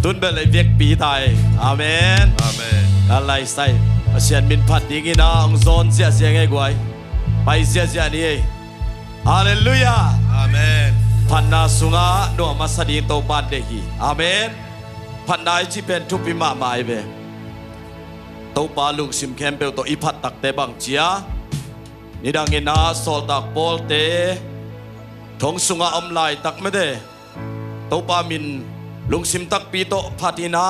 ตุนเบลเลยเวียกปีไทยอาเมนอาเมนอะไรใส่เสียนมินพัดดีกินาองโซนเสียไงกวยไปเสียนี่ฮาเลลูยาอาเมนพันนาสุงาโนมาสดีโตบานเดฮีอาเมนพันนายจีเป็นทุปิมาไมเบโตปาลุงซิมแคมเปลโตอีพัดตักเตบังเจียนี่ดังเงินาโซลตักโปลเตทงสุงาอมไลตักไม่ได้โตปามินลุงซิมตักปีโตพัดินา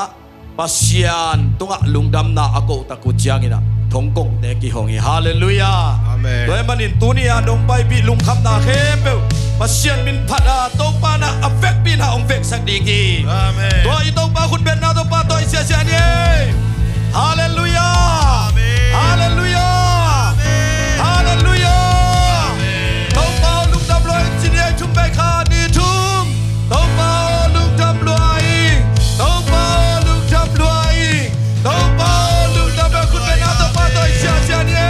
ปัสยานตุงะลุงดำนาอโกตักุเจียงินะทงกงเดกิฮงฮาเลลูยาอาเมนโดยมันอินตุนียดงไปปีลุงคำนาเคเปลปัสยานมินพัดาโตปานาอเฟกปีนาองเฟกสักดีกีอาเมนตัวอีโตปาคุณเป็นนาโตปาตัวเสียนี่ฮาเลลูยาฮาเลลูยาฮาเลลูยาโตปาลุงดำลอยจินเอชุมเบคาดีทุมโตปาลุงดำลอยโตปาลุงดำลอยโตปาลุงดำลอยคุณเป็นนาโตปาตัวเสียนี่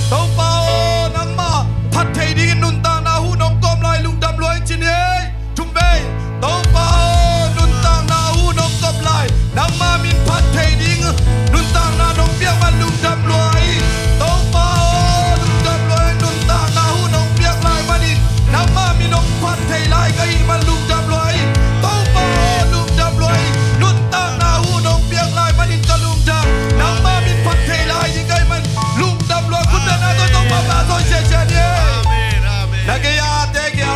โตปานังมาพัดเทดีนุนตานาหูนงกอมลอยลุงดำลอยจินเอชุมเบโตปานุนตานาหูนงกอมลอยนังมามินพัดเทดีนุนตานาดงเปียกมันลุงดำลอยโตปาลุงดำลอยนุนตานาหูนงเปียกลายมันอินนังมามินงพัดเทลายก็อีมันลุงดำลอยโตปาลุงดำลอยนุนตานาหูนงเปียกลายมันอินก็ลุงดำนังมามินพัดเทลายยังไงมันลุงดำลอยคุณนาตัวต้องมาบาตัวเชเชนี่นักยาเด็กยา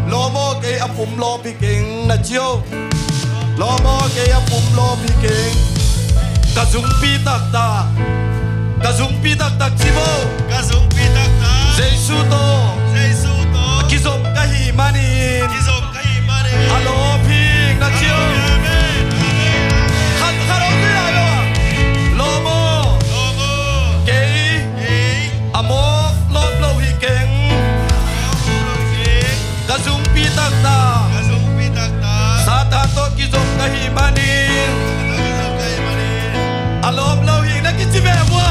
โลโมเกยปุ่มโลพิเก่งนะเจียวโลโมเกยปุ่มโลพิเก่งกะซุงปีตักตากะซุงปีตักตาจิโบกะซุงปีตักตาเจสุโตกิซมกะฮีมานินอะโลพิงนะเจียวขันคารองนี่อะไรวะโลโมเกยอะโมโลโลพิเก่งกะซุงปีตักตาซาตาโตกิซมกะฮีมานินอารมณ์เราหิงนักกิจเบมัว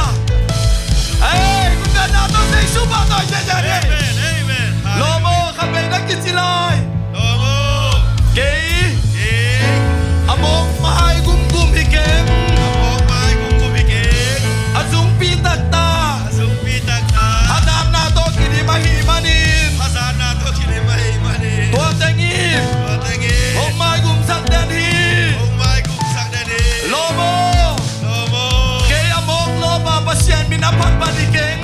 เฮ้ยคุณกันนาต้องใส่ชูบะต่อยเฉยๆโลโมขับไปนักกิจลอยเกย์อโมกมาให้กุมกุมฮิเกมอาซุงปีตักตาอาดามนาโตกิริมาฮิมานินตัวเตงีโอมากุมสักเดนฮีโลโมปัสยานมินาพัดปาดิเก่ง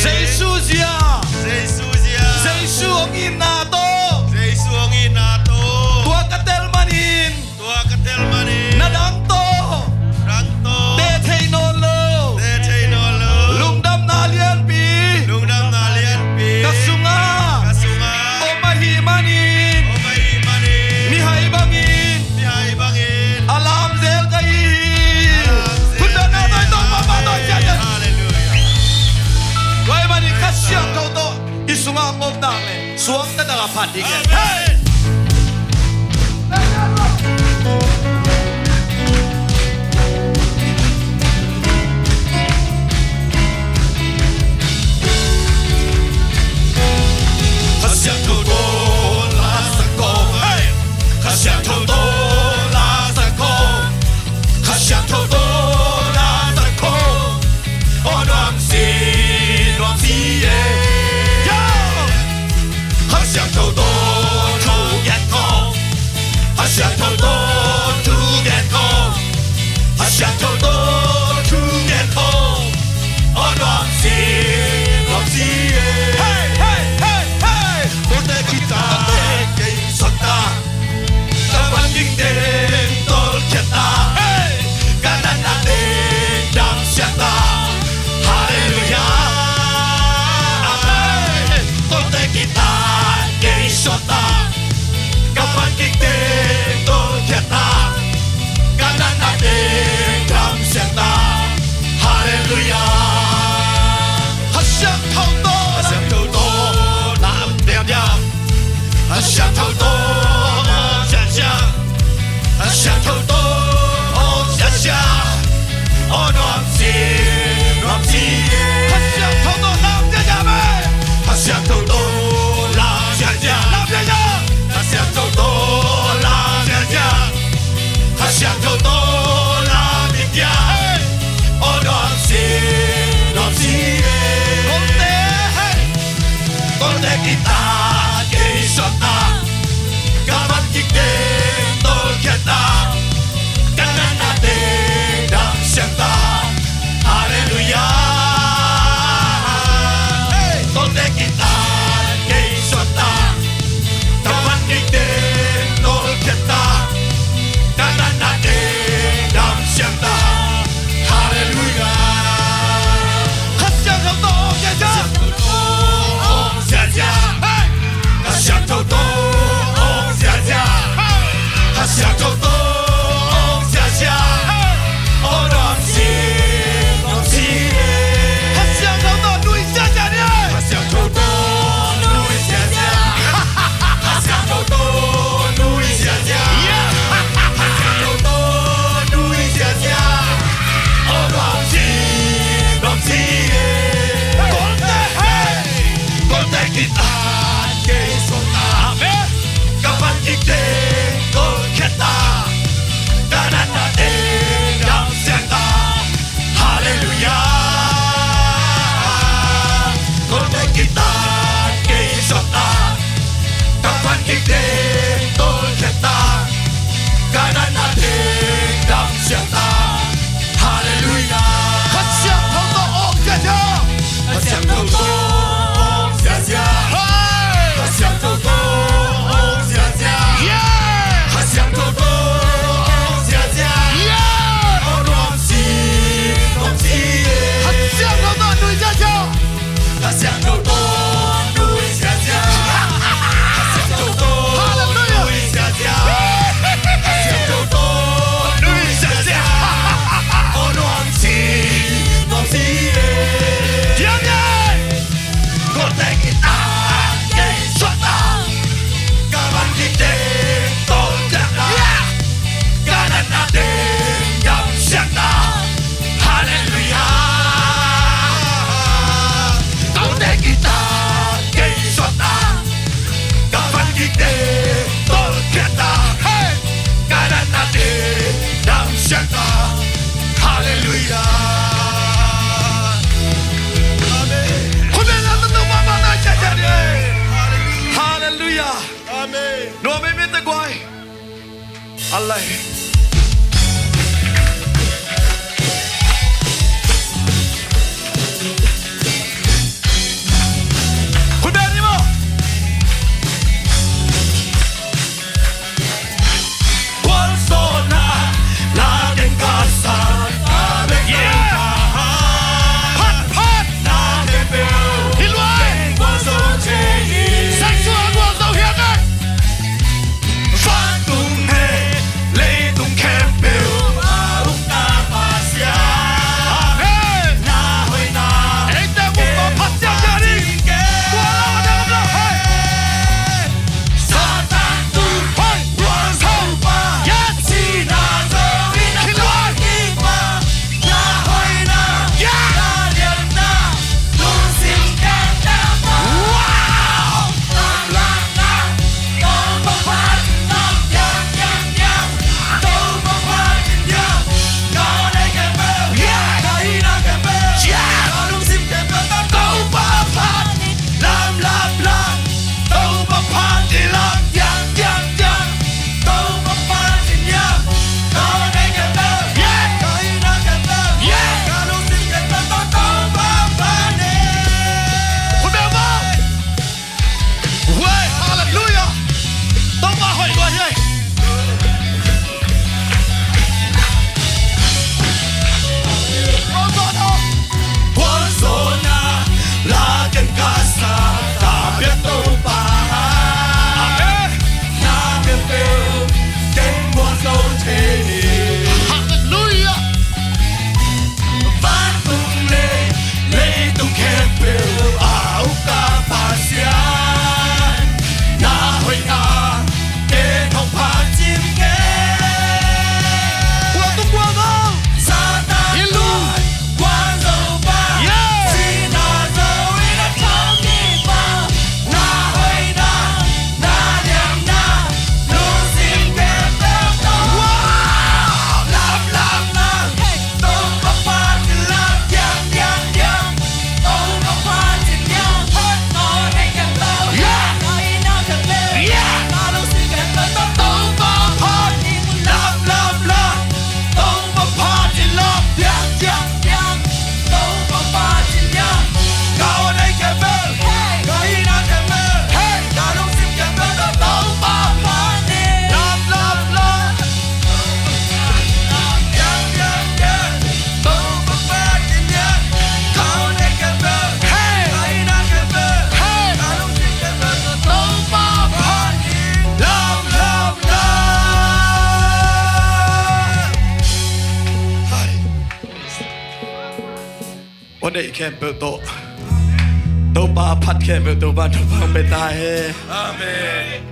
เจสุเซียเจสุองอินาโตตัวกระเตลมานินนาดังโตเตเทโนโลลุงดำนาเลียนปีกะสุงาโอมาฮีมานินมิไฮบังอินอาลามเซลกะอีคุณเดินหน้าต่อยต้องมาต่อยเจ๊ไว้มันนี่ข้าเชี่ยวเขาโตอิสุงางงดังเลยสวมแต่ละพันดีแก่ข้าเชี่ยวเขาโตลาสกอข้าเชี่ยวเขาโตลาสกอข้าเชี่ยวเขาโตลาสกอโอ้ดวงสีเย่ข้าเชี่ยวเขาโต อะไรคุณเบนนี่มั้งวันโซนาลาเก่งกาซาเบกเย่พัดพัดนาเดเบลฮิลไววันโซเจนีเซ็กซ์วันวันโซเฮียกันฟันตุ้งเฮเลตุ้งแคมเบลอาอุกาปาเซียเฮ้นาหอยนาเอ็งเดบุปพัดเซียเจนีตัวเราเดิมเราเฮ้ซาตานตุ้งเฮ้วันโซปายัดซีนาโซวินาคากิปานาหอยนานาเดียนาลุงสิงแกนดาปาว้าวลาลาลาโตมาพัดน้ำยังโตมาพัดยังก็ได้แค่เบลก็อีน่าแค่เบลก็ลุงสิงแกนดาโตมาพัดลามลามลามโตมาพัดลามยังโตมาพัดยังก็ได้แค่เบลก็อีน่าแค่เบลก็ลุงสิงแกนดาโตมาพัดคุณเบลบ้าเว้ยฮาเลลูยาต้องมาหอยด้วยเฮ้ยวันโซนาลาเก่งกาซาตาเบียโตปานาเบียเบลเก่งวันโซเทนีฮาเลลูยาฟันตุ้งเลตุ้งแคมเบลอาอุกาปาเซียนาหอยนาเกทองพาจิมเกหัวตุ้งหัวน้องซาตานฮิลูวันโซปาซีนาโซวินาคากิปานาหอยนานาเดียมนาลุงสิงแกนดาโตว้าวลามลามลามโตมาพาดลามยังโตมาพาดยังพัดนอนให้แกเบลก็อีน่าแค่เบลก็ลุงสิงแกนดาโตมาพาดลามลามลามโตมาพาดลามยังโตมาพาดยังก็ได้แค่เบลก็อีน่าแค่เบลก็ลุงสิงแกนดาโตมาพาดลามลามลามยังโตมาพาดยังก็ได้แค่เบลก็อีน่าแค่เบลก็ลุงสิงแกนดาโตมาพาดลามลามลามวันนี้แค่เปิดโต๊ะปาพัดแค่เปิดโต๊ะบ้านทุกคนไปตาย อาเมน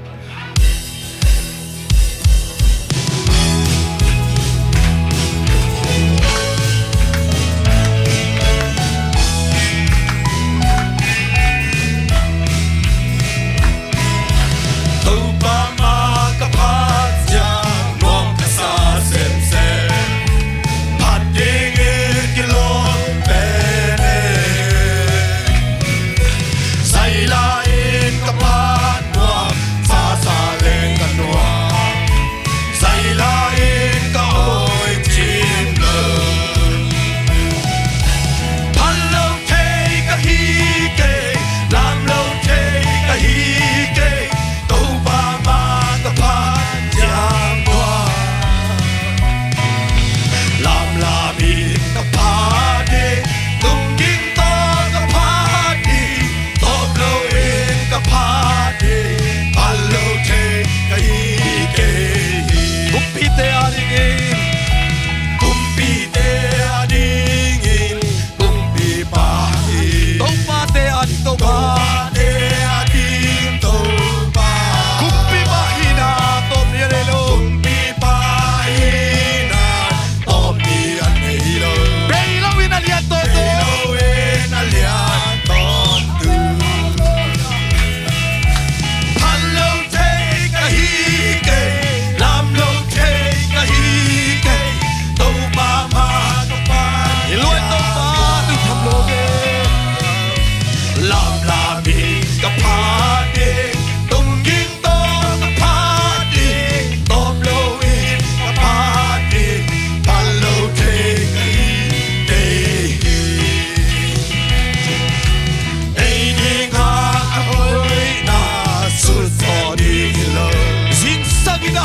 ตูปามากะพัดยารวมกะซาเซมเซพัดเองกิโลเปเนไซลาเองกะพัดวามซา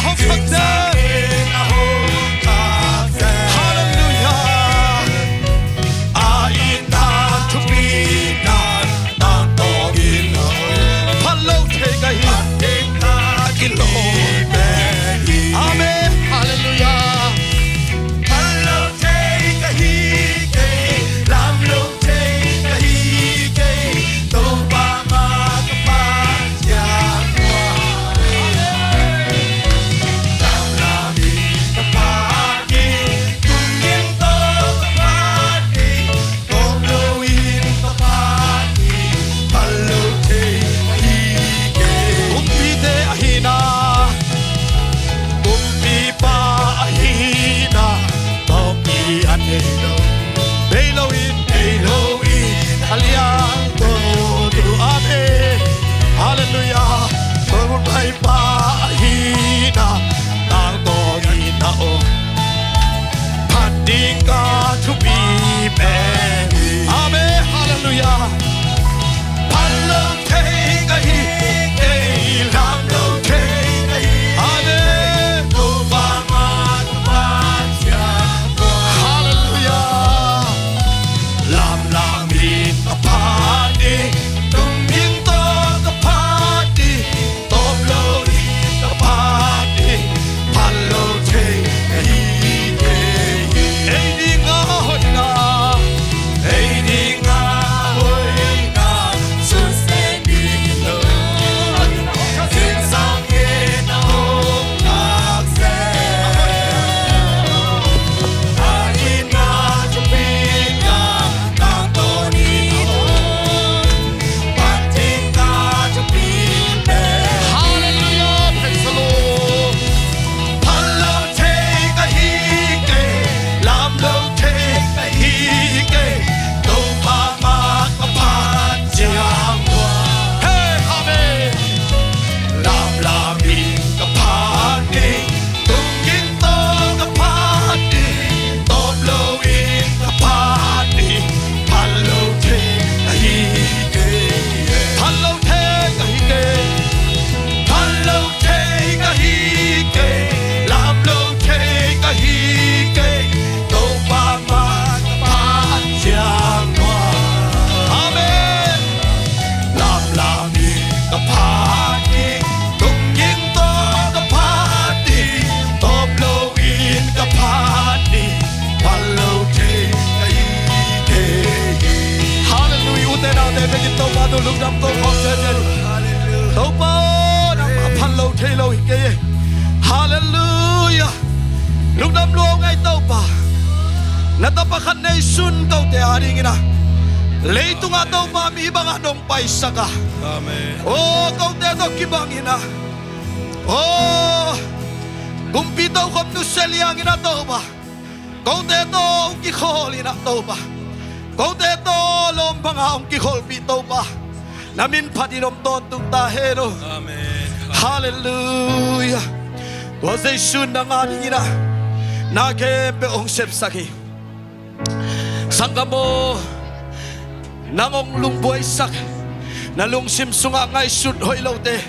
hong khak de Hallelujah a in ta to be nan nan to in palo the ga hi ki lo Amen Hallelujah Hallelujah lúc năm luôn ngay tàu pa na tapakan na isun kau te haring ina lấy tung atau pa mi bang adong paisa ka Amen. oh kau te to kibang ina oh kumpito kom tu seliang ina tau pa kau te to ki khol ina tau pa kau te to lom bang ang ki khol pi tau pa namin padinom ton tung tahero Amen. Hallelujah. Wazay shun na nga nila nagebe ong sepsaki sangamo nangong lungboy sak nalung simsunga ngay shun hoy laute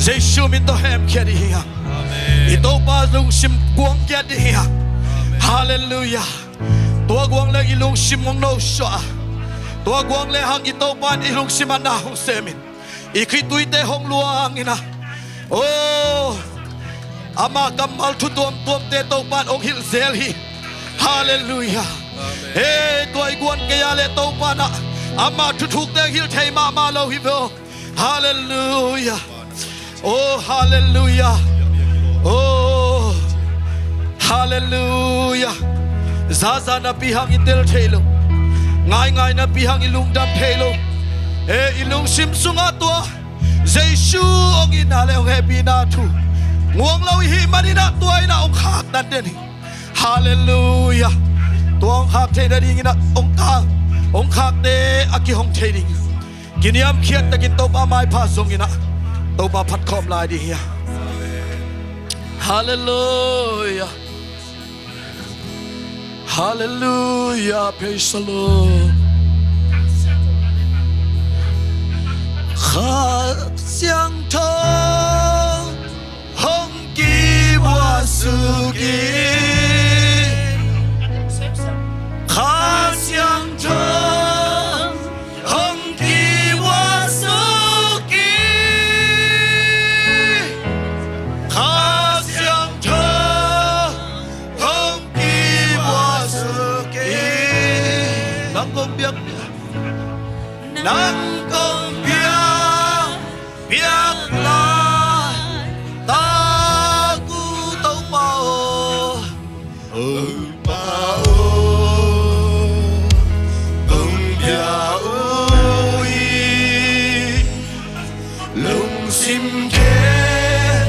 zay shumin to hem kya dihinga ito pa lung sim guang kya dihinga Hallelujah. Tuwa guang le ilung simong no shua tuwa guang le hang ito pa ilung simanahong semin ikituite hong luang ina oh ama kamal tutom tuom te to pan ong hil zelhi Hallelujah. Hey tuai guan kaya le to pana ama tutuk te hil thei ma ma lo hi vo Hallelujah. Oh Hallelujah. Oh Hallelujah. Zaza na pihang itel thelo ngai ngai na pihang ilung dam thelo ilung simsunga to Jesu ong inale ong happy na tu nguang lau hi manina tuai na ong khak nan den Hallelujah. Tuang khak the na ding ina ong khak te aki hong the ding kiniam khiat takin to pa mai pha song ina to pa phat khom lai di hi Hallelujah. Hallelujah. Praise the Lord. Kha xiang thơ hong ki ki kha siang cho hong ki wa su ki kha siang cho hong ki wa su ki nang công biết nang công biết biết là ta cu tâu bao bao công biết ơi lung sim kê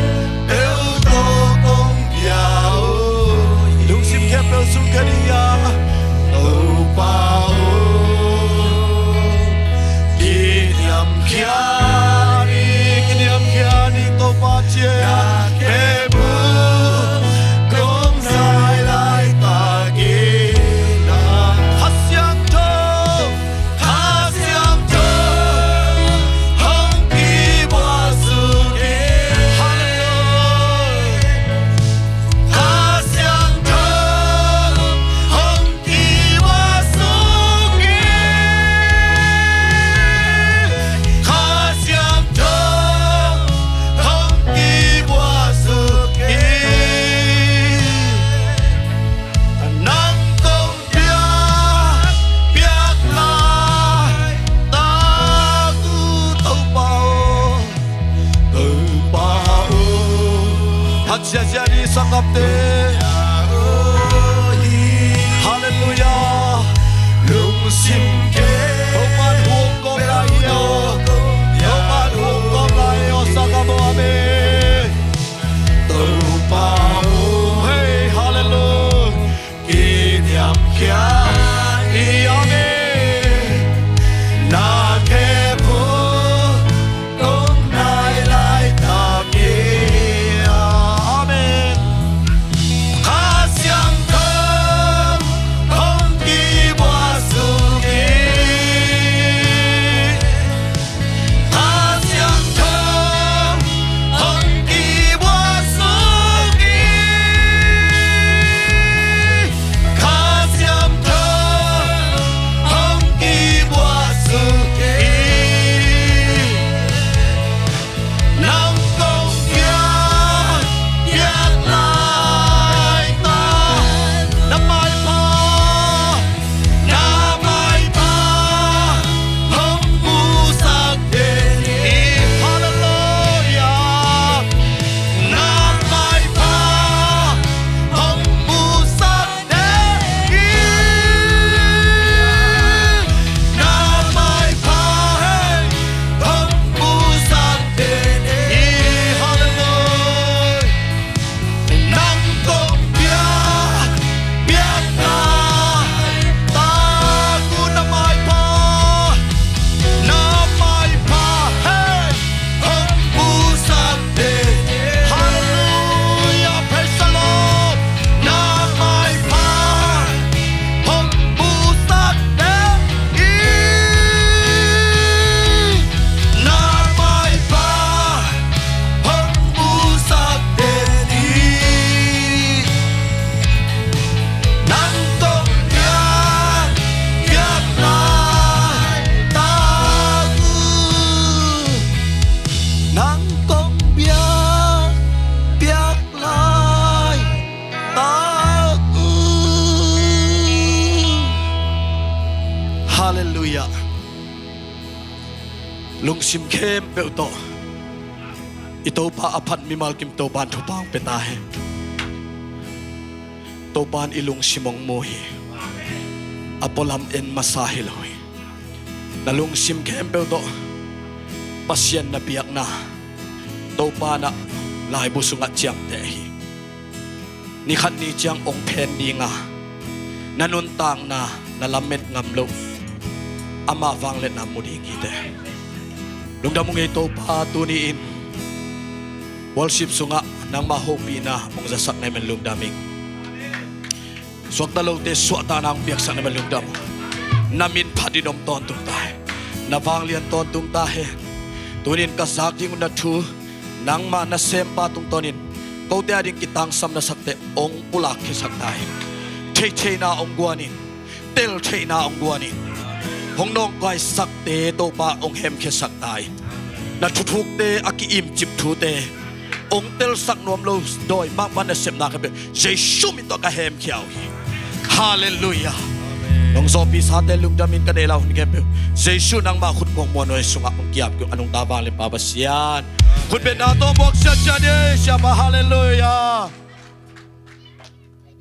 đều tô công biết ơi lung sim kê đều sung kê đi à tâu bao jadi sangkap te hallelujah lung sim ke toman hukum kom lai yo toman hukum kom lai yo sangkap ame tu pau hey hallelujah kinyam kya ame na ke pu kom nai lai ta ke Hallelujah. Lung sim kem beuto. Ito pa apat mimal kim to ban thupang petahe. To ban ilung simong mohi. Apolam en masahil hoy. Nalung sim kem beuto. Pasyan na biyak na. To pa na lai busungat chiang tehi. Ni khat ni chiang ong pen ni nga. Nanuntang na nalamet ngamlo. Ama vanglet na muding ite. Lungdam mong ito patuniin. Worship sunga nang mahopi na mong zasak na men lungdaming. Suwag talaw te suwata na ang biyaksak na men lungdam. Namin pa dinom tontong tahe. Navanglian tontong tahe. Tunin kasaking na tu nang ma nasempa tung tonin. kau te ading kitang sam na sakte ong ulak ke saktai che na ong guanin tel che na ong guanin hong nong kai sakte to pa ong hem ke saktai na thuk te aki im chip thu te ong tel sak nom lo doi mak ban na sem na ke jesu mi to ka hem khiao hi hallelujah nong so pi sa te lung damin ka de lao ni ke jesu nang ma khut mong mo noi sunga ong kiap kyo anong tabang le pa basian khut be na to bok sa cha de sha hallelujah